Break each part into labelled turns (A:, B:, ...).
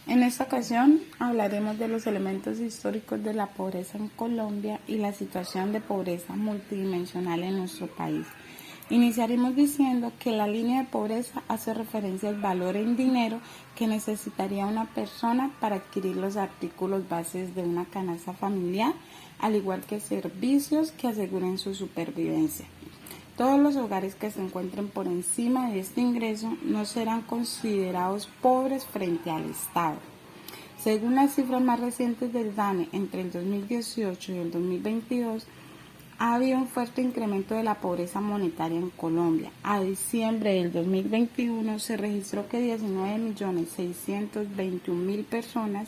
A: En esta ocasión hablaremos de los elementos históricos de la pobreza en Colombia y la situación de pobreza multidimensional en nuestro país. Iniciaremos diciendo que la línea de pobreza hace referencia al valor en dinero que necesitaría una persona para adquirir los artículos bases de una canasta familiar, al igual que servicios que aseguren su supervivencia. Todos los hogares que se encuentren por encima de este ingreso no serán considerados pobres frente al Estado. Según las cifras más recientes del DANE, entre el 2018 y el 2022, ha habido un fuerte incremento de la pobreza monetaria en Colombia. A diciembre del 2021 se registró que 19.621.000 personas,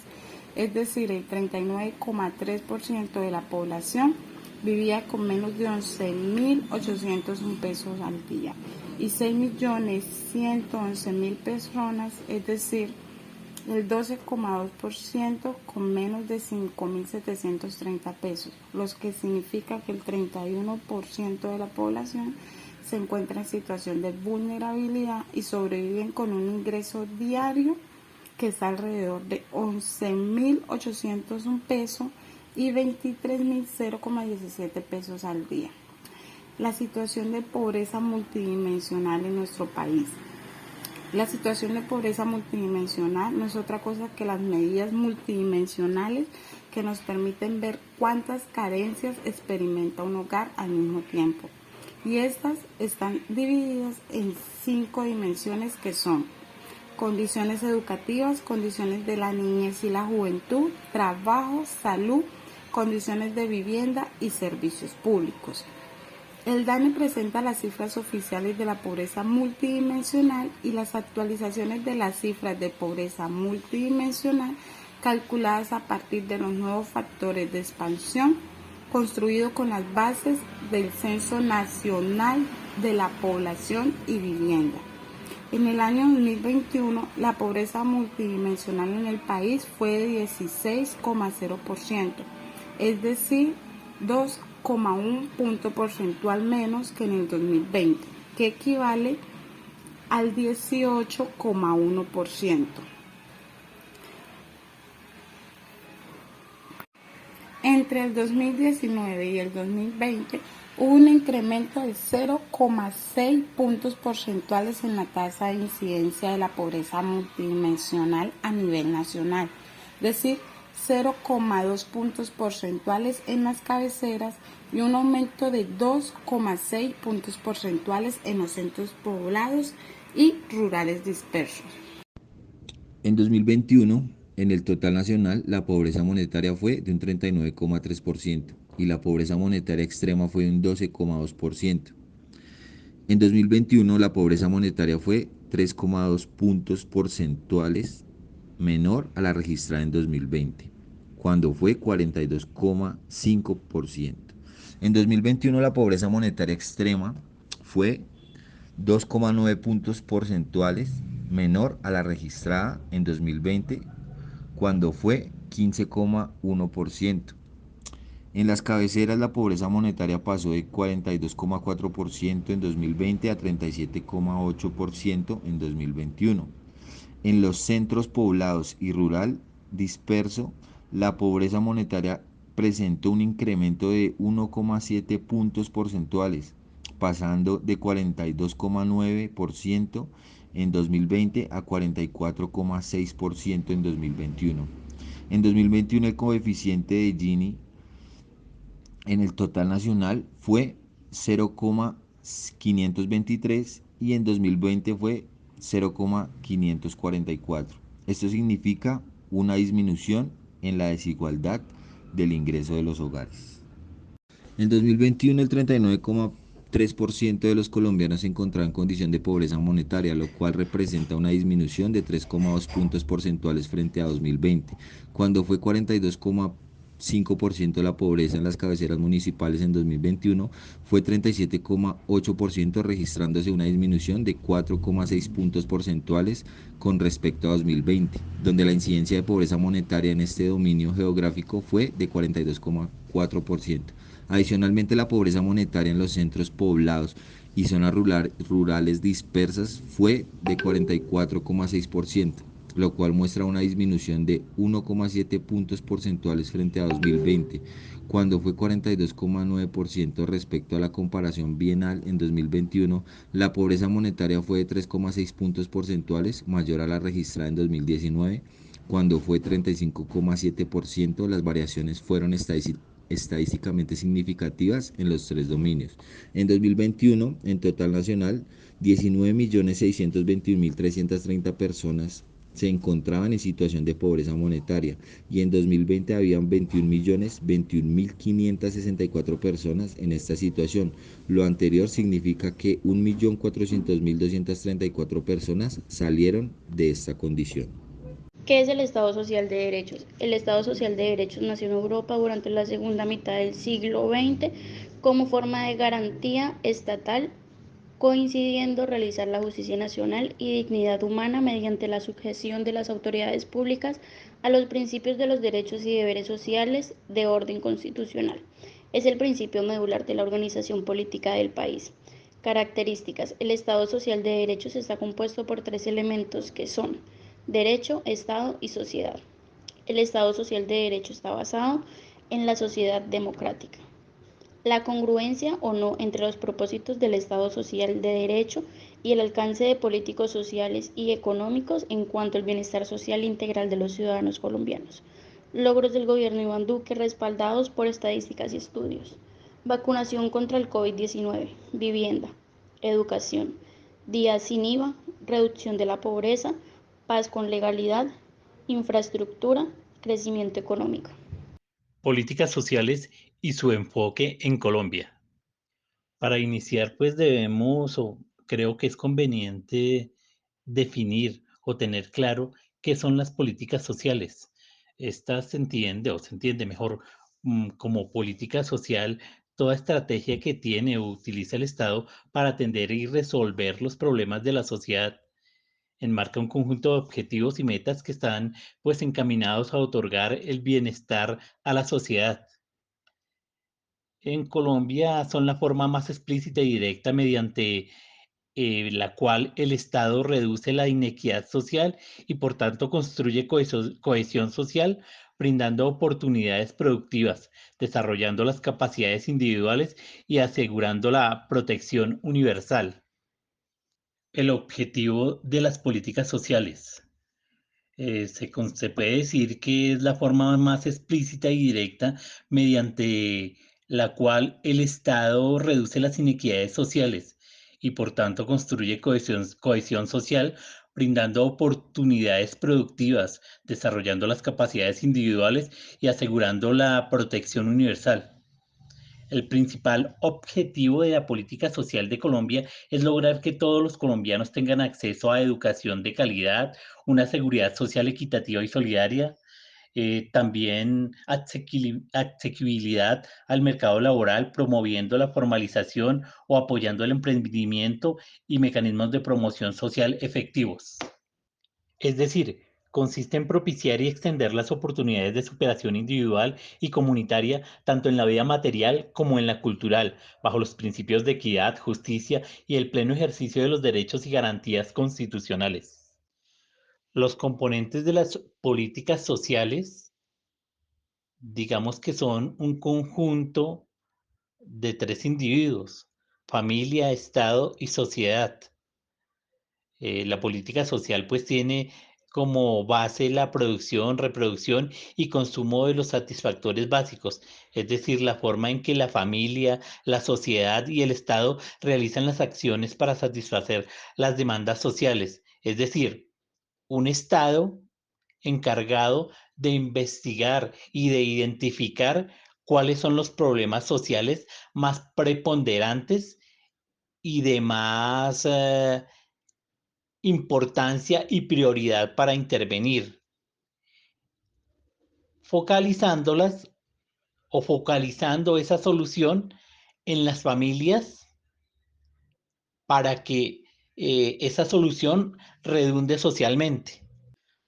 A: es decir, el 39,3% de la población, vivía con menos de 11.801 pesos al día y 6.111.000 personas, es decir, el 12,2% con menos de 5.730 pesos, lo que significa que el 31% de la población se encuentra en situación de vulnerabilidad y sobreviven con un ingreso diario que está alrededor de 11.801 pesos y 23.017 pesos al día. La situación de pobreza multidimensional en nuestro país. La situación de pobreza multidimensional no es otra cosa que las medidas multidimensionales que nos permiten ver cuántas carencias experimenta un hogar al mismo tiempo. Y estas están divididas en 5 dimensiones que son condiciones educativas, condiciones de la niñez y la juventud, trabajo, salud, condiciones de vivienda y servicios públicos. El DANE presenta las cifras oficiales de la pobreza multidimensional y las actualizaciones de las cifras de pobreza multidimensional calculadas a partir de los nuevos factores de expansión construidos con las bases del Censo Nacional de la Población y Vivienda. En el año 2021, la pobreza multidimensional en el país fue de 16,0%, es decir, 2,1 punto porcentual menos que en el 2020, que equivale al 18,1%. Entre el 2019 y el 2020 hubo un incremento de 0,6 puntos porcentuales en la tasa de incidencia de la pobreza multidimensional a nivel nacional, es decir, 0,2 puntos porcentuales en las cabeceras y un aumento de 2,6 puntos porcentuales en los centros poblados y rurales dispersos.
B: En 2021, en el total nacional, la pobreza monetaria fue de un 39,3% y la pobreza monetaria extrema fue de un 12,2%. En 2021, la pobreza monetaria fue 3,2 puntos porcentuales menor a la registrada en 2020, cuando fue 42,5%. En 2021, la pobreza monetaria extrema fue 2,9 puntos porcentuales menor a la registrada en 2020, cuando fue 15,1%. En las cabeceras, la pobreza monetaria pasó de 42,4% en 2020 a 37,8% en 2021. En los centros poblados y rural disperso, la pobreza monetaria presentó un incremento de 1,7 puntos porcentuales, pasando de 42,9% en 2020 a 44,6% en 2021. En 2021 el coeficiente de Gini en el total nacional fue 0,523 y en 2020 fue 0,544. Esto significa una disminución en la desigualdad del ingreso de los hogares. En 2021 el 39,3% de los colombianos se encontraba en condición de pobreza monetaria, lo cual representa una disminución de 3,2 puntos porcentuales frente a 2020, cuando fue 42,5% de la pobreza en las cabeceras municipales. En 2021 fue 37,8%, registrándose una disminución de 4,6 puntos porcentuales con respecto a 2020, donde la incidencia de pobreza monetaria en este dominio geográfico fue de 42,4%. Adicionalmente, la pobreza monetaria en los centros poblados y zonas rurales dispersas fue de 44,6%. lo cual muestra una disminución de 1,7 puntos porcentuales frente a 2020, cuando fue 42,9% respecto a la comparación bienal en 2021. La pobreza monetaria fue de 3,6 puntos porcentuales, mayor a la registrada en 2019, cuando fue 35,7%. Las variaciones fueron estadísticamente significativas en los tres dominios. En 2021, en total nacional, 19.621.330 personas se encontraban en situación de pobreza monetaria y en 2020 habían 21.021.564 personas en esta situación. Lo anterior significa que 1.400.234 personas salieron de esta condición.
C: ¿Qué es el Estado Social de Derechos? El Estado Social de Derechos nació en Europa durante la segunda mitad del siglo XX como forma de garantía estatal, coincidiendo realizar la justicia nacional y dignidad humana mediante la sujeción de las autoridades públicas a los principios de los derechos y deberes sociales de orden constitucional. Es el principio medular de la organización política del país. Características. El Estado Social de Derechos está compuesto por tres elementos que son derecho, Estado y sociedad. El Estado Social de Derecho está basado en la sociedad democrática. La congruencia o no entre los propósitos del Estado Social de Derecho y el alcance de políticos sociales y económicos en cuanto al bienestar social integral de los ciudadanos colombianos. Logros del gobierno Iván Duque respaldados por estadísticas y estudios. Vacunación contra el COVID-19, vivienda, educación, días sin IVA, reducción de la pobreza, paz con legalidad, infraestructura, crecimiento económico.
D: Políticas sociales y su enfoque en Colombia. Para iniciar, pues debemos, o creo que es conveniente definir o tener claro qué son las políticas sociales. Esta se entiende, o se entiende mejor, como política social, toda estrategia que tiene o utiliza el Estado para atender y resolver los problemas de la sociedad. Enmarca un conjunto de objetivos y metas que están pues encaminados a otorgar el bienestar a la sociedad. En Colombia son la forma más explícita y directa mediante la cual el Estado reduce la inequidad social y por tanto construye cohesión social, brindando oportunidades productivas, desarrollando las capacidades individuales y asegurando la protección universal. El objetivo de las políticas sociales. Se puede decir que es la forma más explícita y directa mediante la cual el Estado reduce las inequidades sociales y por tanto construye cohesión social, brindando oportunidades productivas, desarrollando las capacidades individuales y asegurando la protección universal. El principal objetivo de la política social de Colombia es lograr que todos los colombianos tengan acceso a educación de calidad, una seguridad social equitativa y solidaria, también asequibilidad al mercado laboral, promoviendo la formalización o apoyando el emprendimiento y mecanismos de promoción social efectivos. Es decir, consiste en propiciar y extender las oportunidades de superación individual y comunitaria tanto en la vida material como en la cultural, bajo los principios de equidad, justicia y el pleno ejercicio de los derechos y garantías constitucionales. Los componentes de las políticas sociales, digamos que son un conjunto de tres individuos: familia, Estado y sociedad. La política social pues tiene como base la producción, reproducción y consumo de los satisfactores básicos, es decir, la forma en que la familia, la sociedad y el Estado realizan las acciones para satisfacer las demandas sociales, es decir, un Estado encargado de investigar y de identificar cuáles son los problemas sociales más preponderantes y de más importancia y prioridad para intervenir, focalizándolas o focalizando esa solución en las familias para que esa solución redunde socialmente.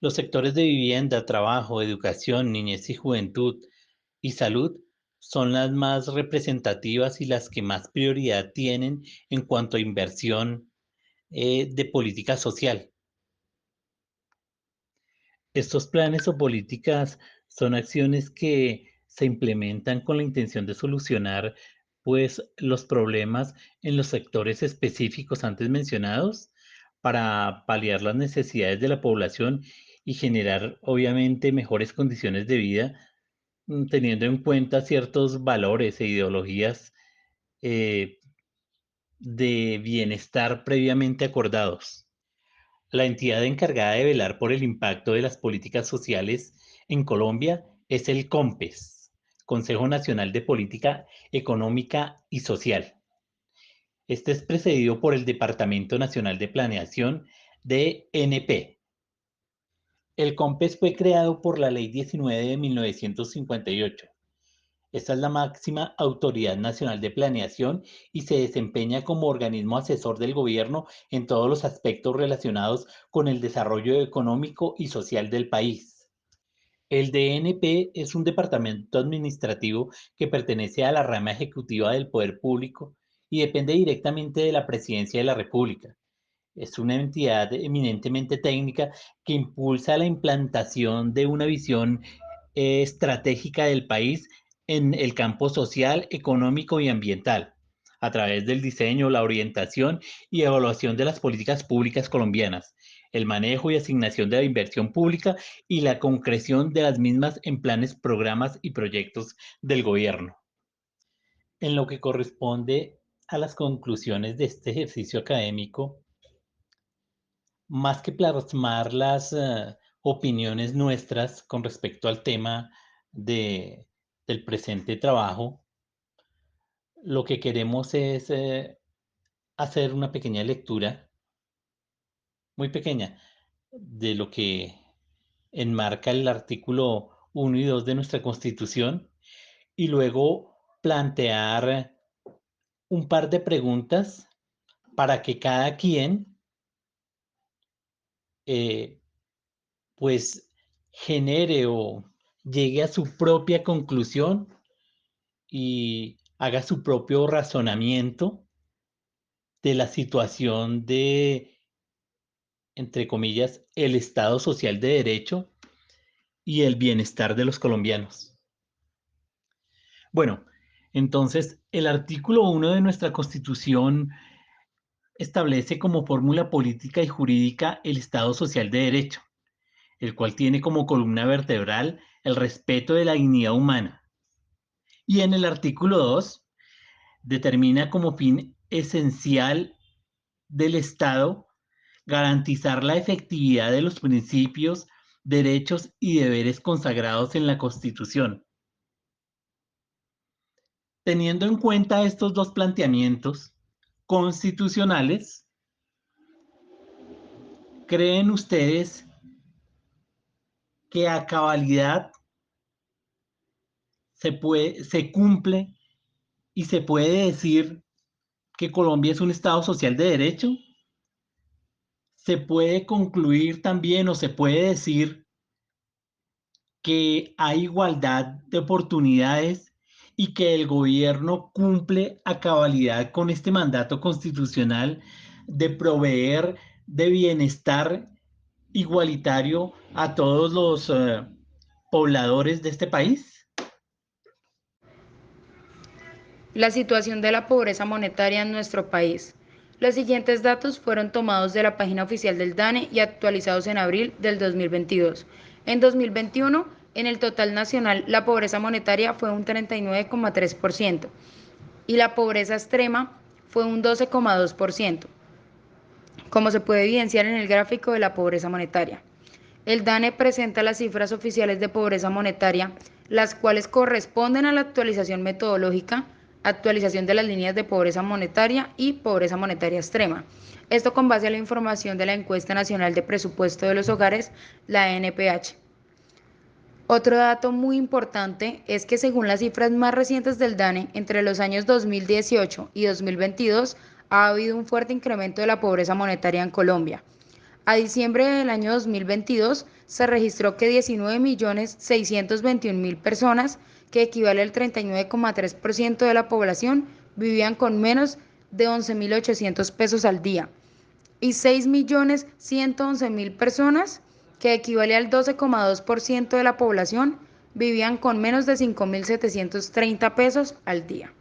D: Los sectores de vivienda, trabajo, educación, niñez y juventud y salud son las más representativas y las que más prioridad tienen en cuanto a inversión de política social. Estos planes o políticas son acciones que se implementan con la intención de solucionar, pues, los problemas en los sectores específicos antes mencionados para paliar las necesidades de la población y generar, obviamente, mejores condiciones de vida, teniendo en cuenta ciertos valores e ideologías eh, de bienestar previamente acordados. La entidad encargada de velar por el impacto de las políticas sociales en Colombia es el COMPES, Consejo Nacional de Política Económica y Social. Este es precedido por el Departamento Nacional de Planeación, DNP. El COMPES fue creado por la Ley 19 de 1958. Esta es la máxima autoridad nacional de planeación y se desempeña como organismo asesor del gobierno en todos los aspectos relacionados con el desarrollo económico y social del país. El DNP es un departamento administrativo que pertenece a la rama ejecutiva del poder público y depende directamente de la Presidencia de la República. Es una entidad eminentemente técnica que impulsa la implantación de una visión estratégica del país en el campo social, económico y ambiental, a través del diseño, la orientación y evaluación de las políticas públicas colombianas, el manejo y asignación de la inversión pública y la concreción de las mismas en planes, programas y proyectos del gobierno. En lo que corresponde a las conclusiones de este ejercicio académico, más que plasmar las opiniones nuestras con respecto al tema de, del presente trabajo, lo que queremos es hacer una pequeña lectura, muy pequeña, de lo que enmarca el artículo 1 y 2 de nuestra Constitución y luego plantear un par de preguntas para que cada quien eh, pues genere o llegue a su propia conclusión y haga su propio razonamiento de la situación de, entre comillas, el Estado social de derecho y el bienestar de los colombianos. Bueno, entonces el artículo 1 de nuestra Constitución establece como fórmula política y jurídica el Estado social de derecho, el cual tiene como columna vertebral el respeto de la dignidad humana. Y en el artículo 2 determina como fin esencial del Estado garantizar la efectividad de los principios, derechos y deberes consagrados en la Constitución. Teniendo en cuenta estos dos planteamientos constitucionales, ¿creen ustedes que a cabalidad se cumple y se puede decir que Colombia es un Estado social de derecho? Se puede concluir también o se puede decir que hay igualdad de oportunidades y que el gobierno cumple a cabalidad con este mandato constitucional de proveer de bienestar igualitario a todos los pobladores de este país.
C: La situación de la pobreza monetaria en nuestro país. Los siguientes datos fueron tomados de la página oficial del DANE y actualizados en abril del 2022. En 2021, en el total nacional, la pobreza monetaria fue un 39,3% y la pobreza extrema fue un 12,2%, como se puede evidenciar en el gráfico de la pobreza monetaria. El DANE presenta las cifras oficiales de pobreza monetaria, las cuales corresponden a la actualización metodológica, actualización de las líneas de pobreza monetaria y pobreza monetaria extrema. Esto con base a la información de la Encuesta Nacional de Presupuesto de los Hogares, la NPH. Otro dato muy importante es que según las cifras más recientes del DANE, entre los años 2018 y 2022 ha habido un fuerte incremento de la pobreza monetaria en Colombia. A diciembre del año 2022 se registró que 19.621.000 personas, que equivale al 39,3% de la población, vivían con menos de 11.800 pesos al día y 6.111.000 personas,
E: que equivale al 12,2% de la población, vivían con menos de 5.730 pesos al día.